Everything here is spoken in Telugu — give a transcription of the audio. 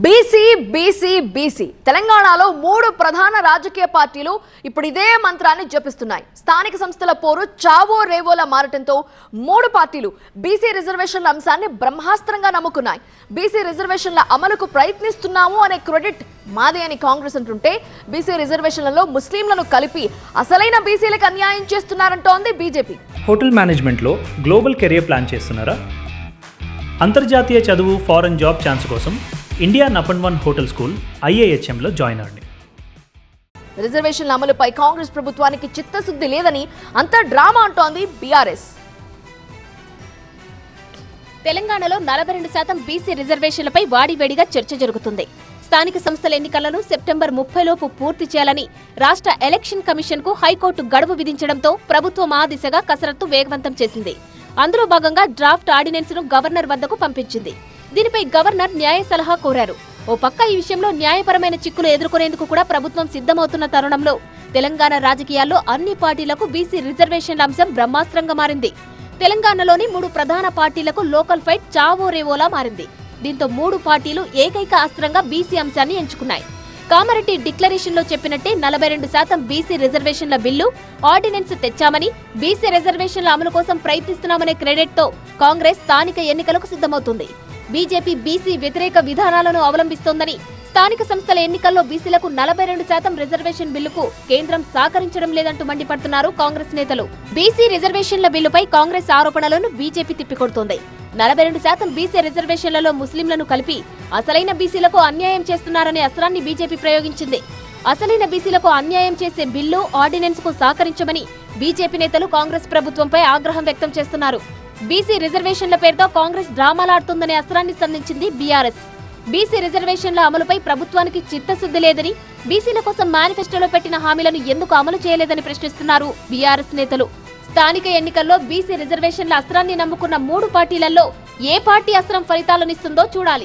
బీసీ బీసీ బీసీ తెలంగాణలో మూడు ప్రధాన రాజకీయ పార్టీలు ఇప్పుడు ఇదే మంత్రాన్ని జపిస్తున్నాయి. స్థానిక సంస్థల పోరు చావో రేవోలా మారటంతో మూడు పార్టీలు బీసీ రిజర్వేషన్ల అంశాన్ని బ్రహ్మాస్త్రంగా నమ్ముకున్నాయి. బీసీ రిజర్వేషన్ల అమలుకు ప్రయత్నిస్తున్నాము అనే క్రెడిట్ మాదే అని కాంగ్రెస్ అంటుంటే, బీసీ రిజర్వేషన్లలో ముస్లింలను కలిపి అసలైన బీసీలకు అన్యాయం చేస్తున్నారంటోంది బీజేపీ. హోటల్ మేనేజ్మెంట్లో గ్లోబల్ కెరియర్ ప్లాన్ చేస్తున్నారా? అంతర్జాతీయ చదువు, ఫారెన్ జాబ్ ఛాన్స్ కోసం ఇండియా నంబర్ 1 హోటల్ స్కూల్ IIHMలో జాయిన్ అవ్వండి. రిజర్వేషన్ల అమలుపై కాంగ్రెస్ ప్రభుత్వానికి చిత్తశుద్ధి లేదని అంతా డ్రామా అంటోంది బీఆర్ఎస్. తెలంగాణలో 42% బీసీ రిజర్వేషన్లపై వాడివేడిగా చర్చ జరుగుతుంది. స్థానిక సంస్థల ఎన్నికలను సెప్టెంబర్ 30 లోపు పూర్తి చేయాలని రాష్ట్ర ఎలక్షన్ కమిషన్ కు హైకోర్టు గడువు విధించడంతో ప్రభుత్వం ఆ దిశగా కసరత్తు వేగవంతం చేసింది. అందులో భాగంగా డ్రాఫ్ట్ ఆర్డినెన్స్ ను గవర్నర్ వద్దకు పంపించింది. దీనిపై గవర్నర్ న్యాయ సలహా కోరారు. ఓ పక్క ఈ విషయంలో న్యాయపరమైన చిక్కులు ఎదుర్కొనేందుకు కూడా ప్రభుత్వం సిద్ధమవుతున్న తరుణంలో తెలంగాణ రాజకీయాల్లో అన్ని పార్టీలకు బీసీ రిజర్వేషన్ల అంశం బ్రహ్మాస్త్రంగా మారింది. తెలంగాణలోని మూడు ప్రధాన పార్టీలకు లోకల్ ఫైట్ చావో రేవోలా మారింది. దీంతో మూడు పార్టీలు ఏకైక అస్త్రంగా బీసీ అంశాన్ని ఎంచుకున్నాయి. కామారెడ్డి డిక్లరేషన్ లో చెప్పినట్టే 42% బీసీ రిజర్వేషన్ల బిల్లు, ఆర్డినెన్స్ తెచ్చామని, బీసీ రిజర్వేషన్ల అమలు కోసం ప్రయత్నిస్తున్నామనే క్రెడిట్ తో కాంగ్రెస్ స్థానిక ఎన్నికలకు సిద్ధమవుతుంది. బీజేపీ బీసీ వ్యతిరేక విధానాలను అవలంబిస్తోందని, స్థానిక సంస్థల ఎన్నికల్లో బీసీలకు 42% రిజర్వేషన్ బిల్లుకు కేంద్రం సహకరించడం లేదంటూ మండిపడుతున్నారు కాంగ్రెస్ నేతలు. బీసీ రిజర్వేషన్ల బిల్లుపై కాంగ్రెస్ ఆరోపణలను బీజేపీ తిప్పికొడుతోంది. 42% బీసీ రిజర్వేషన్లలో ముస్లింలను కలిపి అసలైన బీసీలకు అన్యాయం చేస్తున్నారనే అస్త్రాన్ని బీజేపీ ప్రయోగించింది. అసలైన బీసీలకు అన్యాయం చేసే బిల్లు, ఆర్డినెన్స్ కు సహకరించమని బీజేపీ నేతలు కాంగ్రెస్ ప్రభుత్వంపై ఆగ్రహం వ్యక్తం చేస్తున్నారు. బీసీ రిజర్వేషన్ల పేరుతో కాంగ్రెస్ డ్రామాలాడుతుందనే అస్త్రాన్ని సంధించింది బీఆర్ఎస్. బీసీ రిజర్వేషన్ల అమలుపై ప్రభుత్వానికి చిత్తశుద్ధి లేదని, బీసీల కోసం మేనిఫెస్టోలో పెట్టిన హామీలను ఎందుకు అమలు చేయలేదని ప్రశ్నిస్తున్నారు బీఆర్ఎస్ నేతలు. స్థానిక ఎన్నికల్లో బీసీ రిజర్వేషన్ల అస్త్రాన్ని నమ్ముకున్న మూడు పార్టీలలో ఏ పార్టీ అస్త్రం ఫలితాలనిస్తుందో చూడాలి.